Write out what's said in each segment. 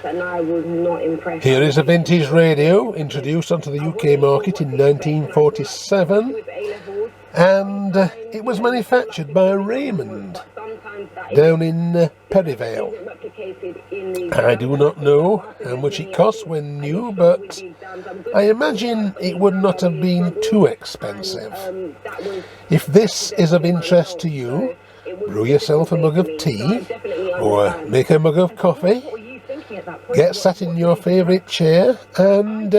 and I was not impressed. Here is a vintage radio introduced onto the UK market in 1947, and it was manufactured by Raymond down in Perivale. I do not know how much it cost when new, but I imagine it would not have been too expensive. If this is of interest to you, brew yourself a mug of tea or make a mug of coffee, get sat in your favourite chair and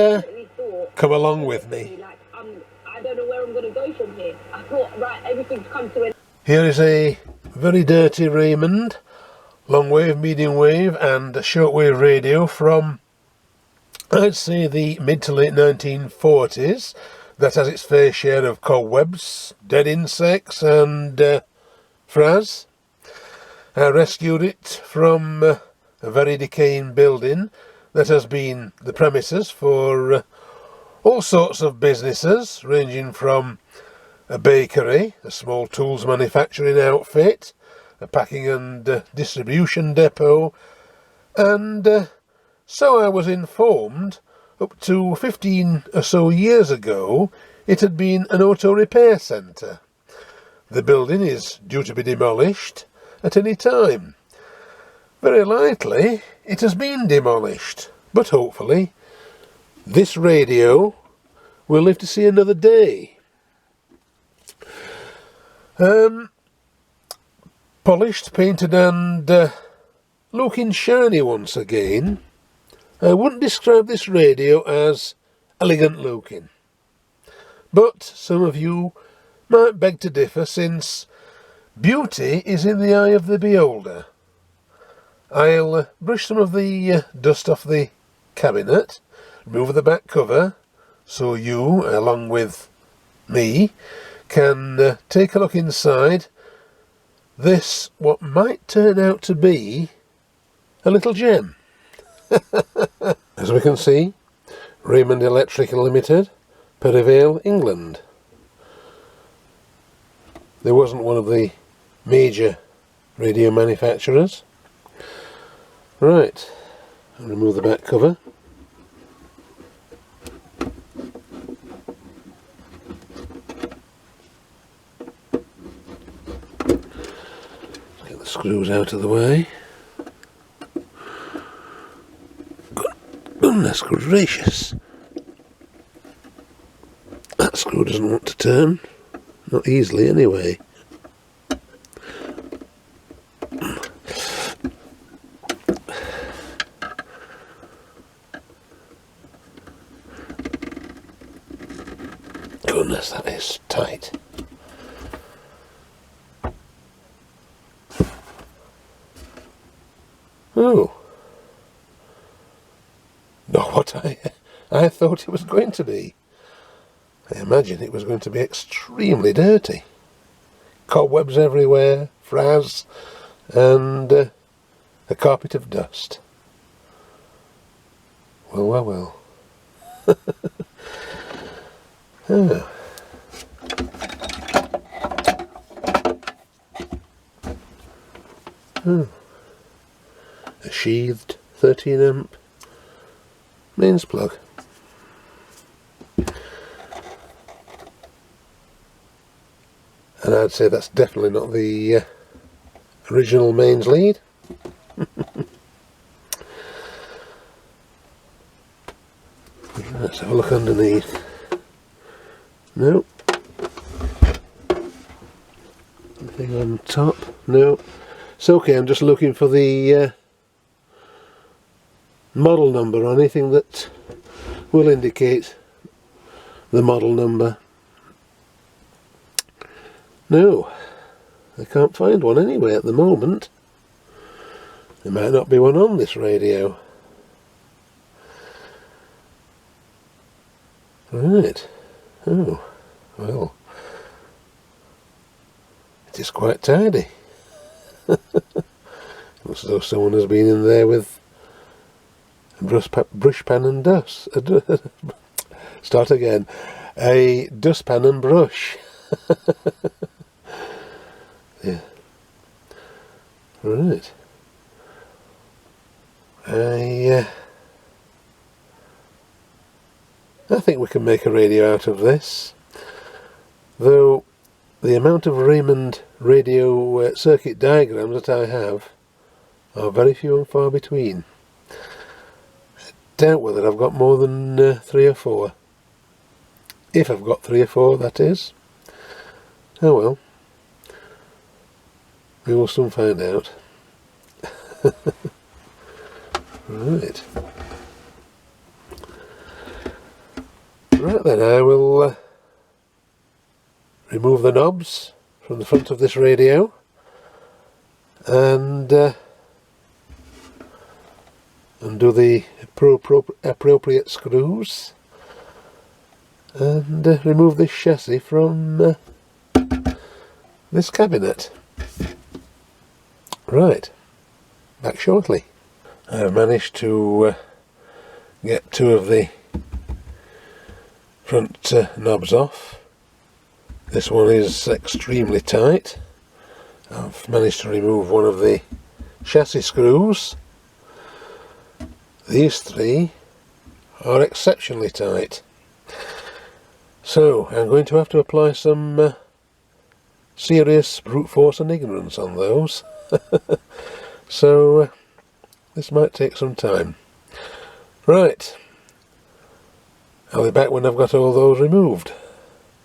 come along with me. I don't know where I'm going to go from here. I thought, right, everything's come to an... Here is a very dirty Raymond long wave, medium wave and shortwave radio from, I'd say, the mid to late 1940s, that has its fair share of cobwebs, dead insects and frass. I rescued it from a very decaying building that has been the premises for all sorts of businesses, ranging from a bakery, a small tools manufacturing outfit, a packing and distribution depot, and so I was informed, up to 15 or so years ago, it had been an auto repair centre. The building is due to be demolished at any time. Very likely it has been demolished, but hopefully this radio will live to see another day. Polished, painted and looking shiny once again. I wouldn't describe this radio as elegant looking, but some of you might beg to differ, since beauty is in the eye of the beholder. I'll brush some of the dust off the cabinet, remove the back cover, so you, along with me, can take a look inside this, what might turn out to be a little gem. As we can see, Raymond Electric Limited, Perivale, England. There wasn't one of the major radio manufacturers. Right, I'll remove the back cover. Get the screws out of the way. Goodness gracious! That screw doesn't want to turn. Not easily anyway. Goodness, that is tight. Oh. Not what I thought it was going to be. I imagine it was going to be extremely dirty. Cobwebs everywhere, frass, and a carpet of dust. Well, well, well. Oh. Oh. A sheathed 13 amp mains plug. And I'd say that's definitely not the original mains lead. Let's have a look underneath. No. Anything on top? No. It's okay, I'm just looking for the model number, or anything that will indicate the model number. No, I can't find one anyway at the moment. There might not be one on this radio. Right. Oh, well. It is quite tidy. Looks as though someone has been in there with a brush pan and dust. Start again. A dustpan and brush. Yeah. Right. I think we can make a radio out of this, though the amount of Raymond radio circuit diagrams that I have are very few and far between. Doubt whether I've got more than 3 or 4. If I've got 3 or 4, that is. Oh well. We will soon find out. Right. Right then, I will remove the knobs from the front of this radio and undo the appropriate screws and remove this chassis from this cabinet. Right, back shortly. I've managed to get 2 of the front knobs off. This one is extremely tight. I've managed to remove one of the chassis screws. These 3 are exceptionally tight. So I'm going to have to apply some serious brute force and ignorance on those. So this might take some time. Right, I'll be back when I've got all those removed.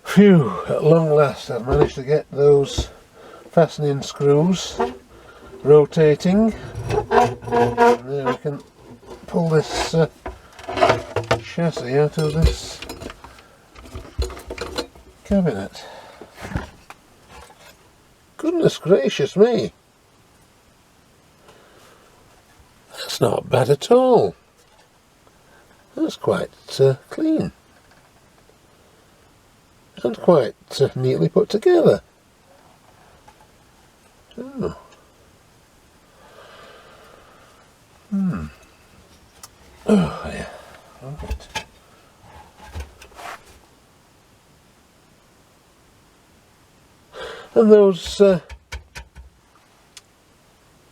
Phew, at long last I've managed to get those fastening screws rotating. And there we can pull this chassis out of this cabinet. Goodness gracious me! That's not bad at all. That's quite clean. And quite neatly put together. Oh. Oh yeah. Right. And those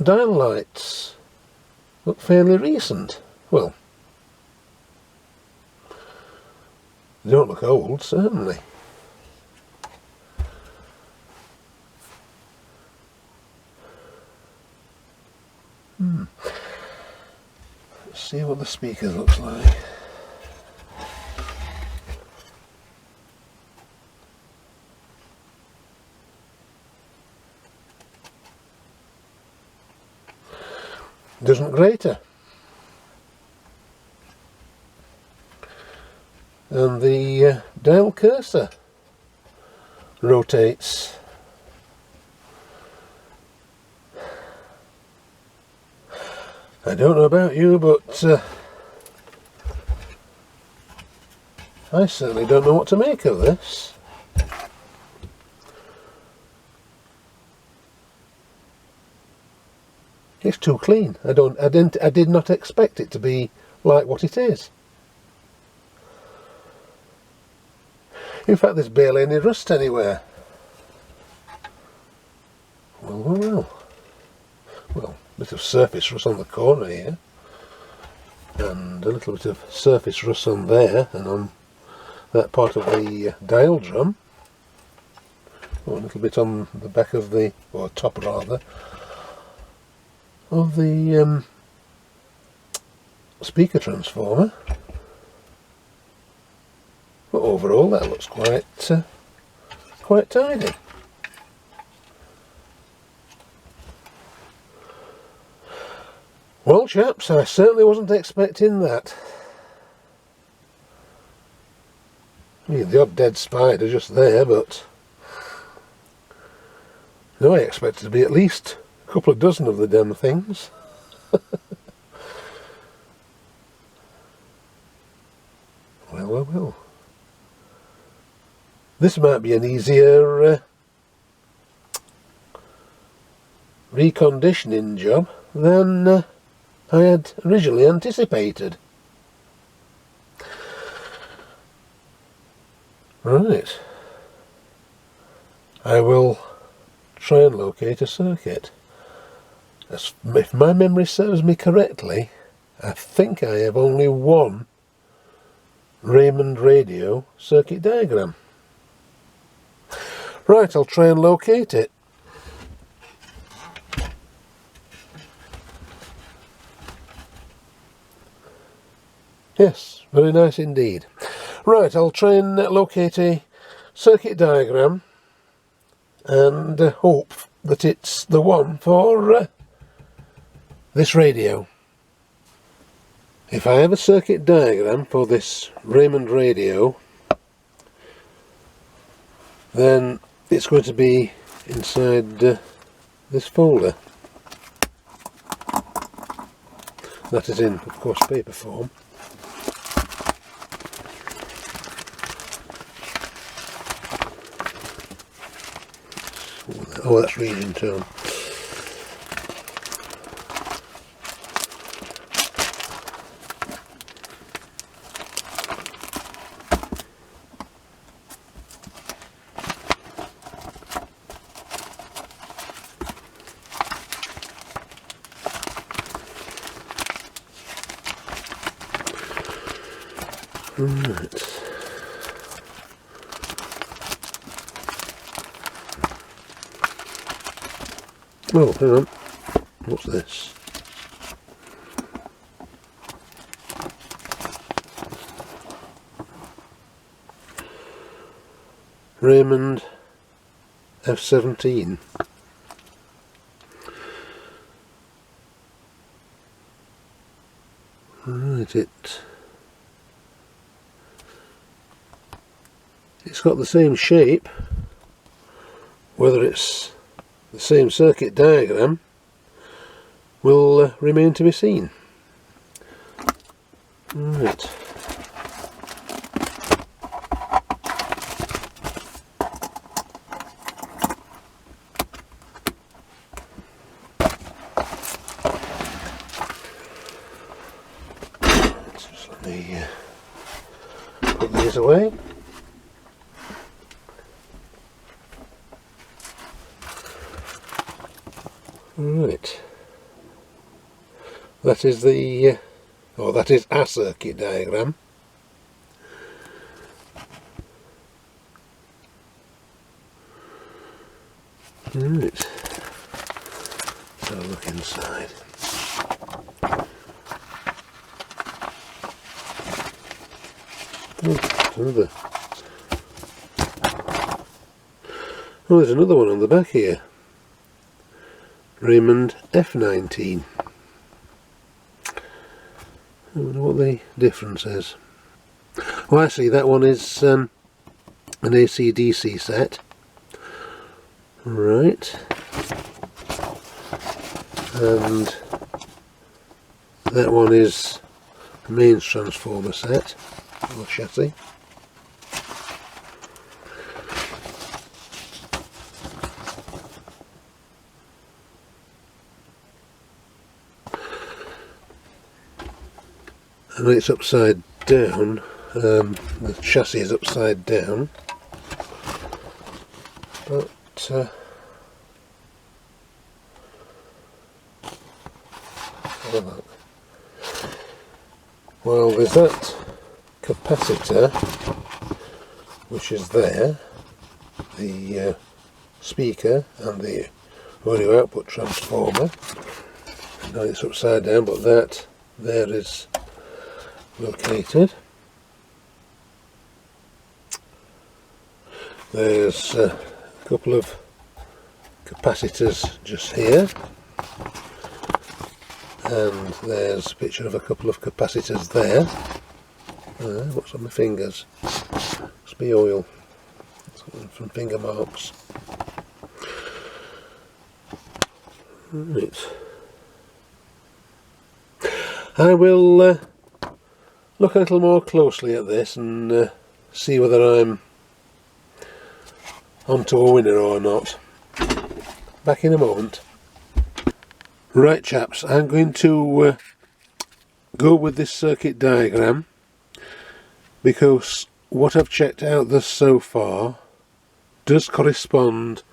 dial lights look fairly recent. Well, they don't look old, certainly. Let's see what the speaker looks like. Doesn't grater. And the dial cursor rotates. I don't know about you, but I certainly don't know what to make of this. It's too clean. I did not expect it to be like what it is. In fact, there's barely any rust anywhere. Well. Well, a bit of surface rust on the corner here, and a little bit of surface rust on there, and on that part of the dial drum. Oh, a little bit on the back of the, or top rather, of the speaker transformer. But overall, that looks quite tidy. Well, chaps, I certainly wasn't expecting that. I mean, the odd dead spider just there, but no, I expected to be at least a couple of dozen of the damn things. Well. This might be an easier reconditioning job than I had originally anticipated. Right. I will try and locate a circuit. If my memory serves me correctly, I think I have only one Raymond radio circuit diagram. Right, I'll try and locate it. Yes, very nice indeed. Right, I'll try and locate a circuit diagram and hope that it's the one for this radio. If I have a circuit diagram for this Raymond radio, then it's going to be inside this folder. That is in, of course, paper form. Oh, that's region tone. Right. Oh, hang on. What's this? Raymond F17. Right, it's got the same shape. Whether it's the same circuit diagram will remain to be seen. Right. Just let me put these away. Right, that is the, or that is a circuit diagram. Right, so look inside. Oh, there's another one on the back here. Raymond F17. I wonder what the difference is. Oh, I see, that one is an AC/DC set. Right. And that one is the mains transformer set, or chassis. And it's upside down, the chassis is upside down, but well, there's that capacitor which is there, the speaker and the audio output transformer. Now it's upside down, but that there is located. There's a couple of capacitors just here, and there's a picture of a couple of capacitors there. What's on my fingers? Must be oil from finger marks. Right. I will look a little more closely at this and see whether I'm onto a winner or not. Back in a moment. Right, chaps, I'm going to go with this circuit diagram because what I've checked out thus so far does correspond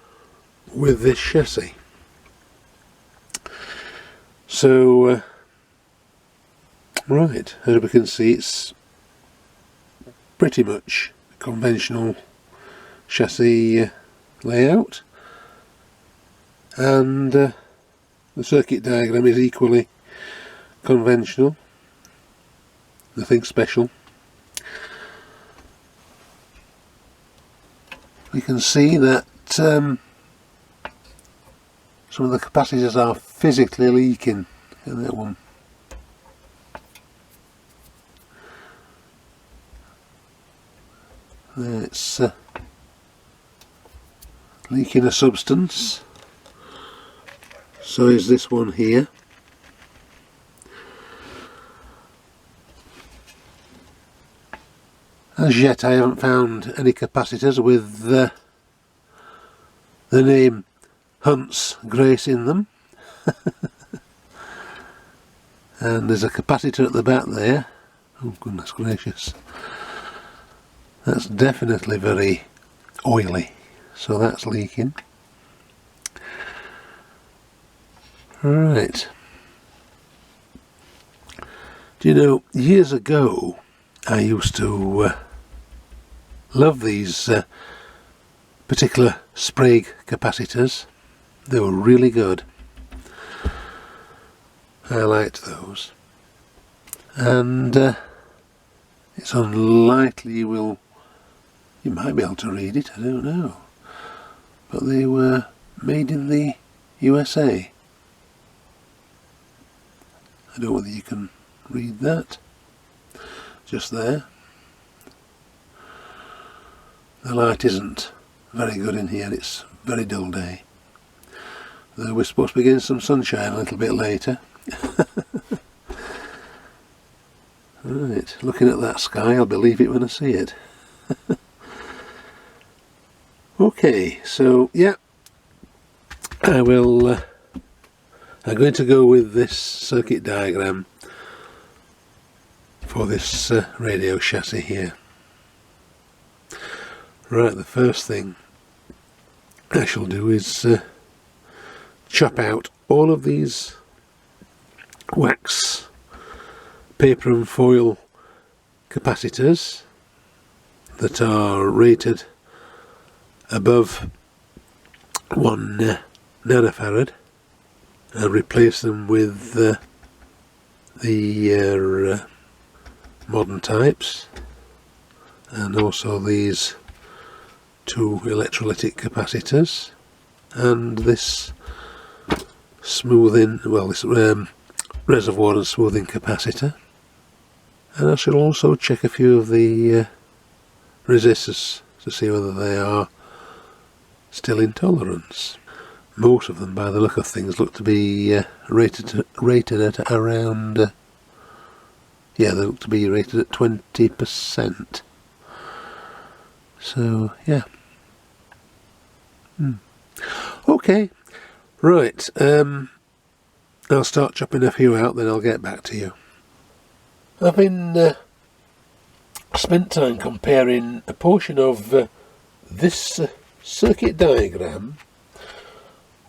with this chassis. So Right, as we can see, it's pretty much a conventional chassis layout, and the circuit diagram is equally conventional, nothing special. We can see that some of the capacitors are physically leaking. Look at that one. It's leaking a substance. So is this one here. As yet I haven't found any capacitors with the name Hunt's Grace in them. And there's a capacitor at the back there. Oh goodness gracious. That's definitely very oily, so that's leaking. Right. Do you know, years ago I used to love these particular Sprague capacitors. They were really good. I liked those. And it's unlikely you might be able to read it, I don't know. But they were made in the USA. I don't know whether you can read that. Just there. The light isn't very good in here, it's a very dull day. Though we're supposed to be getting some sunshine a little bit later. Right, looking at that sky, I'll believe it when I see it. Okay, so yeah, I'm going to go with this circuit diagram for this radio chassis here. Right, the first thing I shall do is chop out all of these wax, paper and foil capacitors that are rated above 1 nanofarad and replace them with the modern types, and also these 2 electrolytic capacitors and this smoothing, well, this reservoir and smoothing capacitor. And I shall also check a few of the resistors to see whether they are still in tolerance. Most of them, by the look of things, look to be rated at around yeah, they look to be rated at 20%. So yeah. Okay, right, I'll start chopping a few out, then I'll get back to you. I've been spent time comparing a portion of this circuit diagram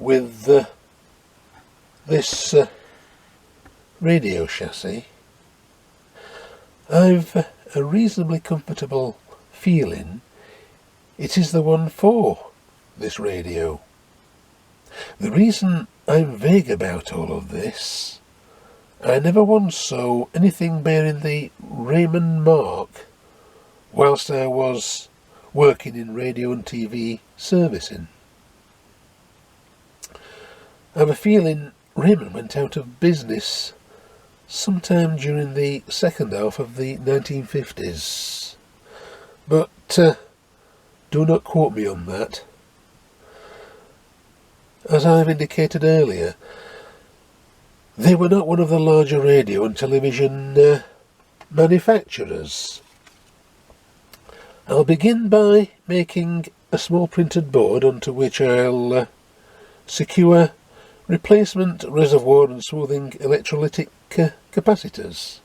with this radio chassis. I've a reasonably comfortable feeling it is the one for this radio. The reason I'm vague about all of this, I never once saw anything bearing the Raymond mark whilst I was working in radio and TV servicing. I have a feeling Raymond went out of business sometime during the second half of the 1950s, but do not quote me on that. As I've indicated earlier, they were not one of the larger radio and television manufacturers. I'll begin by making a small printed board onto which I'll secure replacement reservoir and smoothing electrolytic capacitors.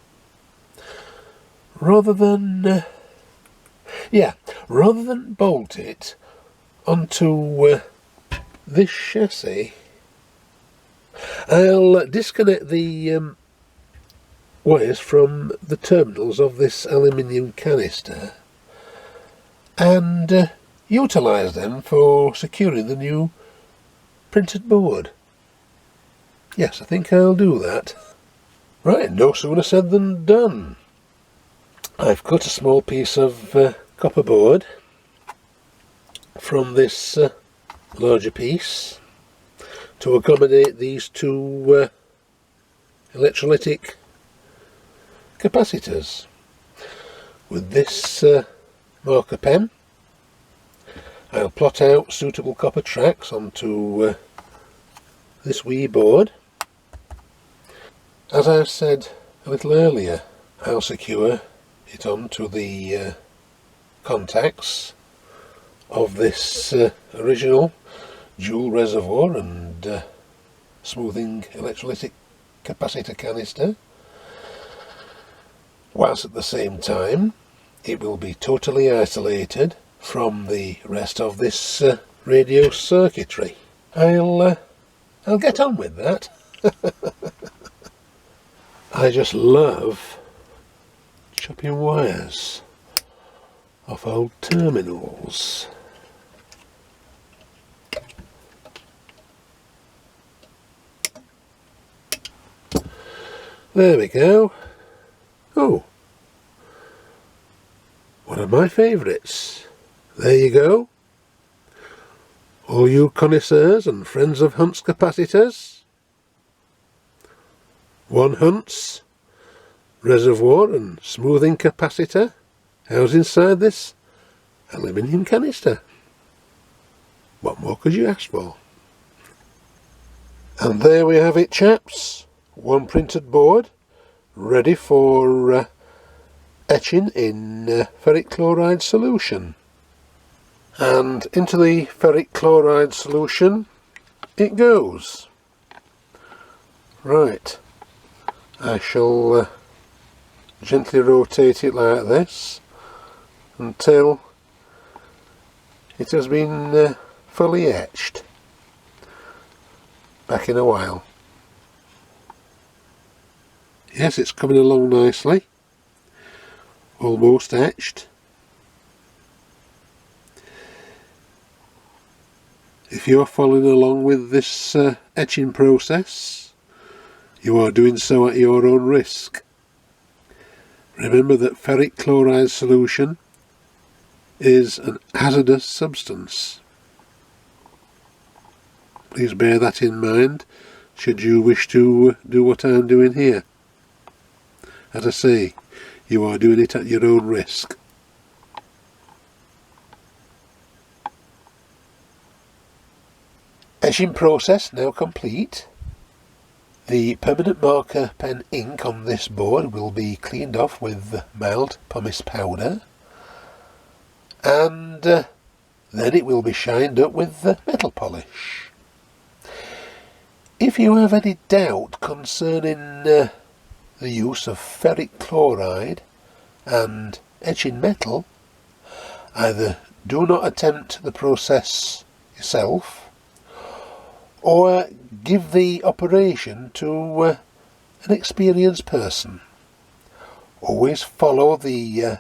Rather than bolt it onto this chassis, I'll disconnect the wires from the terminals of this aluminium canister and utilise them for securing the new printed board. Yes, I think I'll do that. Right, no sooner said than done. I've cut a small piece of copper board from this larger piece to accommodate these two electrolytic capacitors. With this marker pen, I'll plot out suitable copper tracks onto this wee board. As I said a little earlier, I'll secure it onto the contacts of this original dual reservoir and smoothing electrolytic capacitor canister, whilst at the same time it will be totally isolated from the rest of this radio circuitry. I'll get on with that. I just love chopping wires off old terminals. There we go. Oh, one of my favourites. There you go. All you connoisseurs and friends of Hunt's capacitors. One Hunt's reservoir and smoothing capacitor housed inside this aluminium canister. What more could you ask for? And there we have it, chaps. One printed board ready for etching in ferric chloride solution. And into the ferric chloride solution it goes. Right, I shall gently rotate it like this until it has been fully etched. Back in a while. Yes, it's coming along nicely. Almost etched. If you're following along with this etching process, you are doing so at your own risk. Remember that ferric chloride solution is an hazardous substance. Please bear that in mind should you wish to do what I'm doing here. As I say, you are doing it at your own risk. Etching process now complete. The permanent marker pen ink on this board will be cleaned off with mild pumice powder, and then it will be shined up with metal polish. If you have any doubt concerning the use of ferric chloride and etching metal, either do not attempt the process yourself or give the operation to an experienced person. Always follow the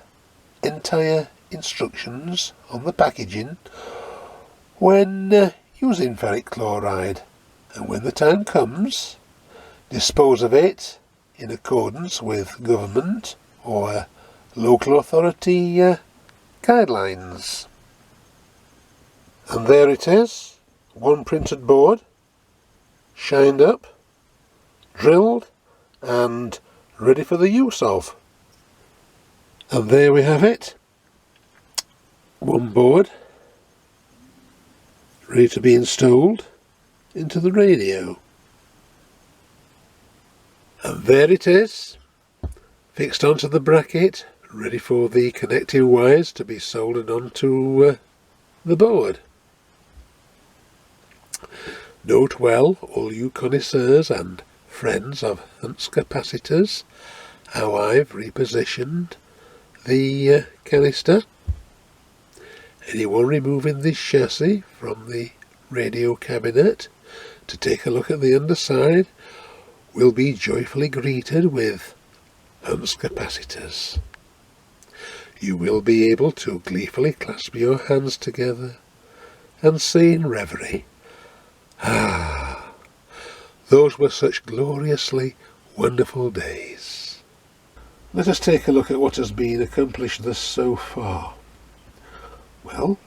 entire instructions on the packaging when using ferric chloride, and when the time comes, dispose of it in accordance with government or local authority guidelines. And there it is, one printed board, shined up, drilled and ready for the use of. And there we have it, one board ready to be installed into the radio. And there it is, fixed onto the bracket, ready for the connecting wires to be soldered onto the board. Note well, all you connoisseurs and friends of Hunt's capacitors, how I've repositioned the canister. Anyone removing this chassis from the radio cabinet to take a look at the underside will be joyfully greeted with Hunt's capacitors. You will be able to gleefully clasp your hands together and say in reverie, "Ah, those were such gloriously wonderful days." Let us take a look at what has been accomplished thus so far. Well,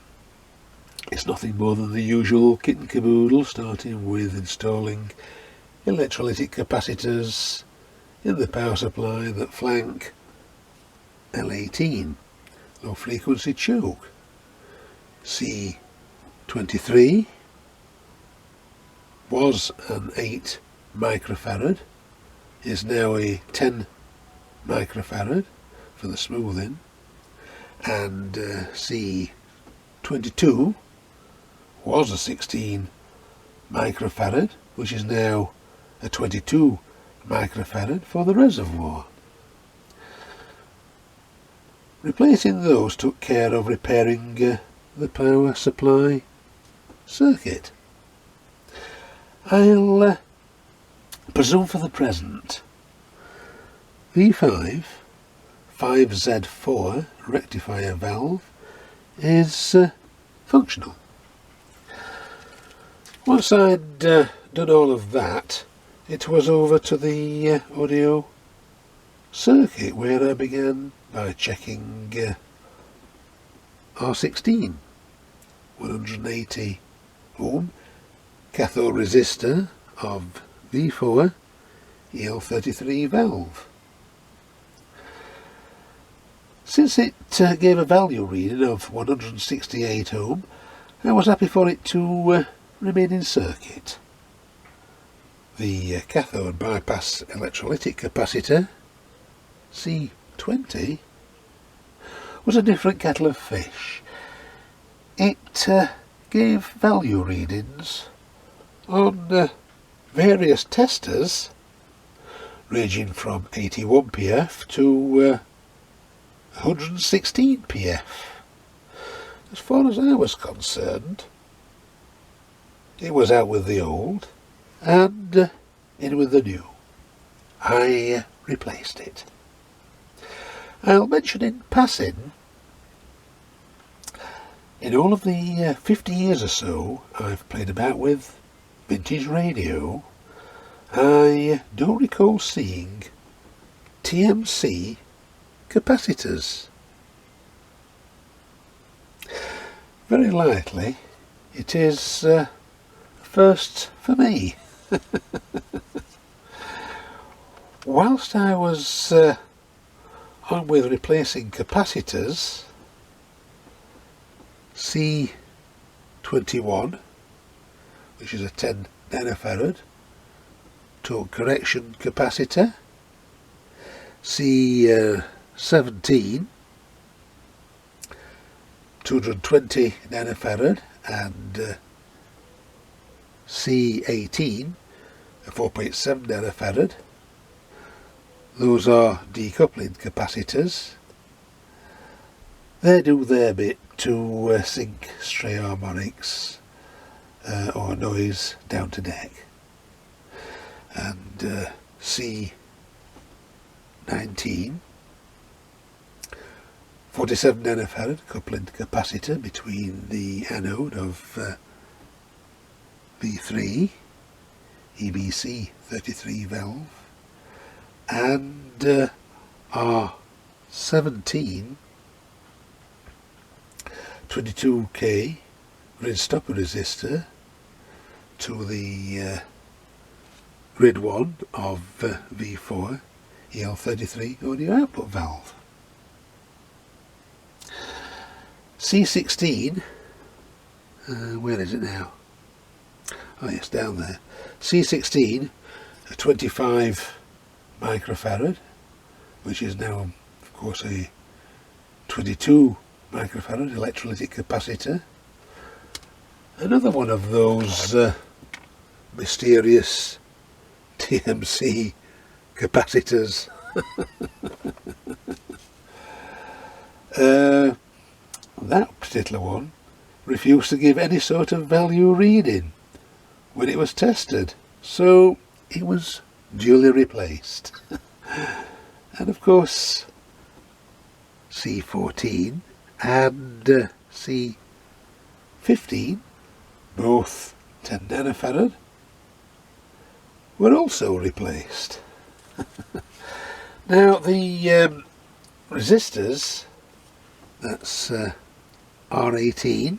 it's nothing more than the usual kit and caboodle, starting with installing electrolytic capacitors in the power supply that flank L18, low frequency choke. C23 was an 8 microfarad, is now a 10 microfarad for the smoothing, and C22 was a 16 microfarad, which is now a 22 microfarad for the reservoir. Replacing those took care of repairing the power supply circuit. I'll presume for the present V5 5Z4 rectifier valve is functional. Once I'd done all of that, it was over to the audio circuit, where I began by checking R16 180 ohm cathode resistor of V4 EL33 valve. Since it gave a value reading of 168 ohm, I was happy for it to remain in circuit. The cathode bypass electrolytic capacitor, C20, was a different kettle of fish. It gave value readings on various testers ranging from 81 pf to 116 pf. As far as I was concerned, it was out with the old and in with the new. I replaced it. I'll mention in passing, in all of the 50 years or so I've played about with vintage radio, I don't recall seeing TMC capacitors. Very likely it is first for me. Whilst I was on with replacing capacitors, C21, which is a 10 nanofarad torque correction capacitor, C17 220 nanofarad, and C18 a 4.7 nanofarad. Those are decoupling capacitors. They do their bit to sync stray harmonics or noise down to deck. And C19 47 nanofarad coupling capacitor between the anode of V3 EBC 33 valve and R17 22k grid stopper resistor to the grid 1 of V4 EL33 audio output valve. C16, where is it now? Oh yes, down there. C16, a 25 microfarad, which is now of course a 22 microfarad electrolytic capacitor. Another one of those mysterious TMC capacitors. That particular one refused to give any sort of value reading when it was tested, so it was duly replaced. And of course C14 and C15, both 10 nanofarad, were also replaced. Now the resistors, that's R18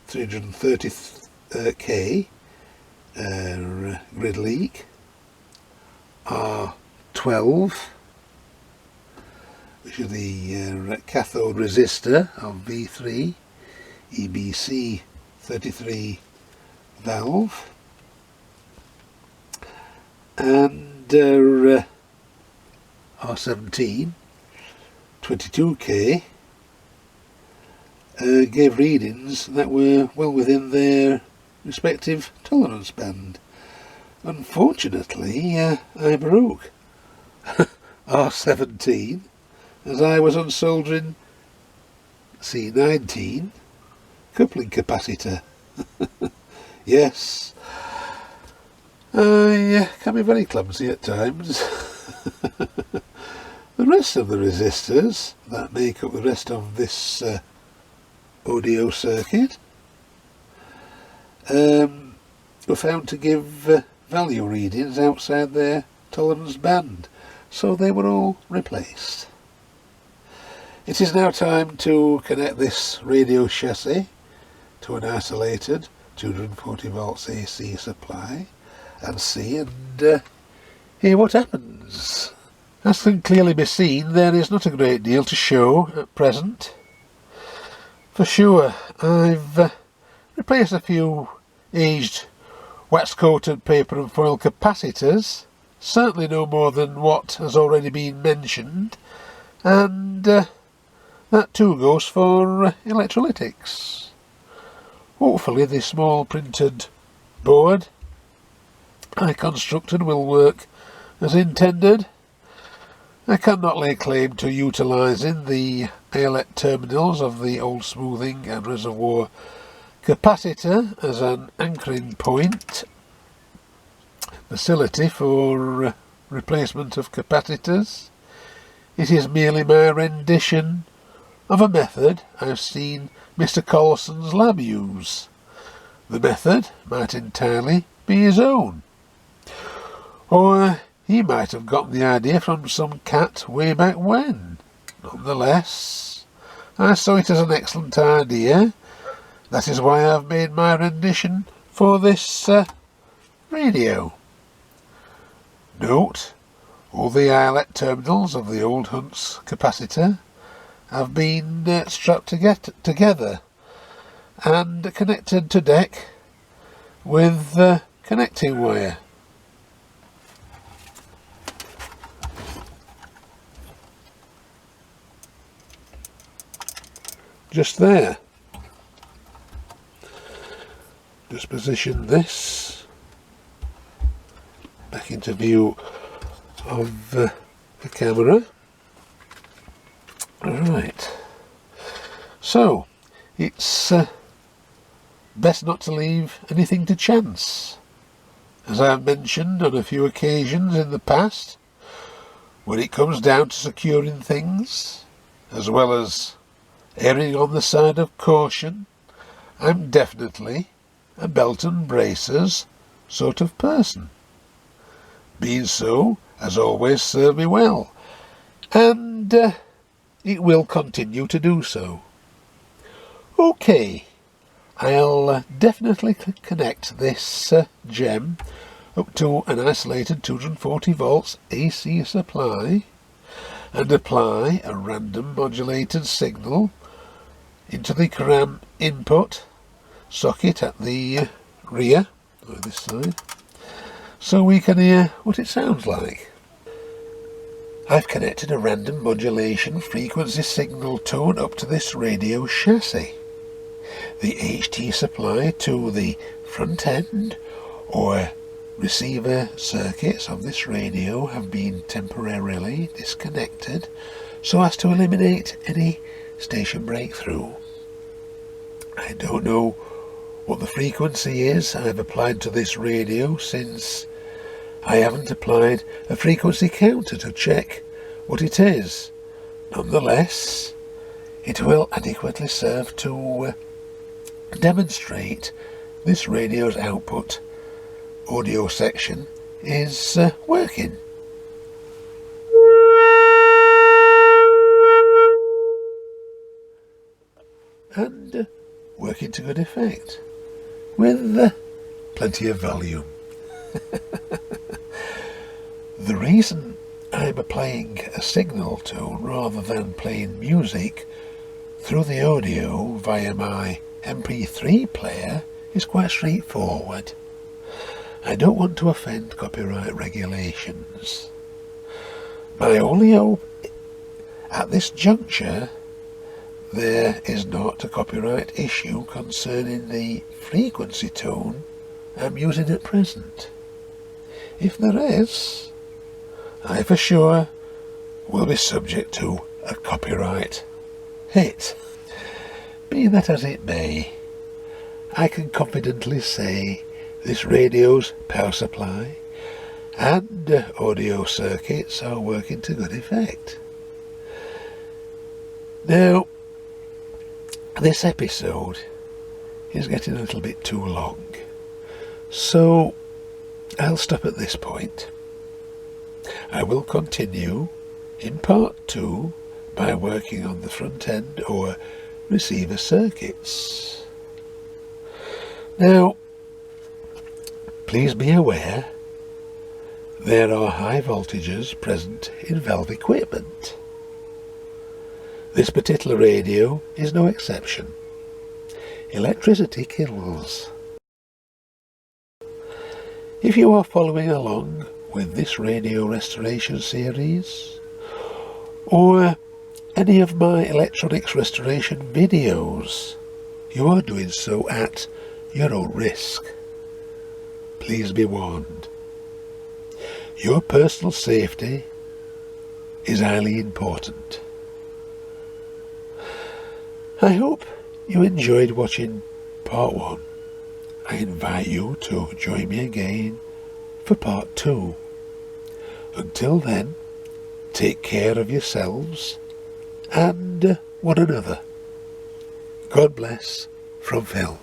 330K grid leak, R12, which is the cathode resistor of V3 EBC 33 valve, and R17 22K gave readings that were well within their respective tolerance band. Unfortunately, I broke R17 as I was unsoldering C19 coupling capacitor. Yes, I can be very clumsy at times. The rest of the resistors that make up the rest of this audio circuit were found to give value readings outside their tolerance band, so they were all replaced. It is now time to connect this radio chassis to an isolated 240 volts AC supply and see and hear what happens. As can clearly be seen, there is not a great deal to show at present. For sure, I've replaced a few aged wax-coated paper and foil capacitors, certainly no more than what has already been mentioned, and that too goes for electrolytics. Hopefully the small printed board I constructed will work as intended. I cannot lay claim to utilising the electric terminals of the old smoothing and reservoir capacitor as an anchoring point facility for replacement of capacitors. It is merely my rendition of a method I've seen Mr. Colson's lab use. The method might entirely be his own, or he might have gotten the idea from some cat way back when. Nonetheless, I saw it as an excellent idea. That is why I've made my rendition for this radio. Note, all the eyelet terminals of the old Hunt's capacitor have been strapped together and connected to deck with connecting wire. Just there. Just position this back into view of the camera. Right, so it's best not to leave anything to chance. As I've mentioned on a few occasions in the past, when it comes down to securing things, as well as erring on the side of caution, I'm definitely a belt and braces sort of person. Being so has always served me well, and it will continue to do so. Okay, I'll definitely connect this gem up to an isolated 240 volts AC supply and apply a random modulated signal into the CRAM input socket at the rear, or this side, so we can hear what it sounds like. I've connected a random modulation frequency signal tone up to this radio chassis. The HT supply to the front end or receiver circuits of this radio have been temporarily disconnected so as to eliminate any station breakthrough. I don't know what the frequency is I've applied to this radio, since I haven't applied a frequency counter to check what it is. Nonetheless, it will adequately serve to demonstrate this radio's output audio section is working. And working to good effect, with plenty of volume. The reason I'm applying a signal tone rather than playing music through the audio via my MP3 player is quite straightforward. I don't want to offend copyright regulations. My only hope at this juncture, there is not a copyright issue concerning the frequency tone I'm using at present. If there is, I for sure will be subject to a copyright hit. Be that as it may, I can confidently say this radio's power supply and audio circuits are working to good effect. Now, this episode is getting a little bit too long, so I'll stop at this point. I will continue in part 2 by working on the front end or receiver circuits. Now, please be aware there are high voltages present in valve equipment. This particular radio is no exception. Electricity kills. If you are following along with this radio restoration series, or any of my electronics restoration videos, you are doing so at your own risk. Please be warned. Your personal safety is highly important. I hope you enjoyed watching part 1. I invite you to join me again for part 2. Until then, take care of yourselves and one another. God bless from Phil.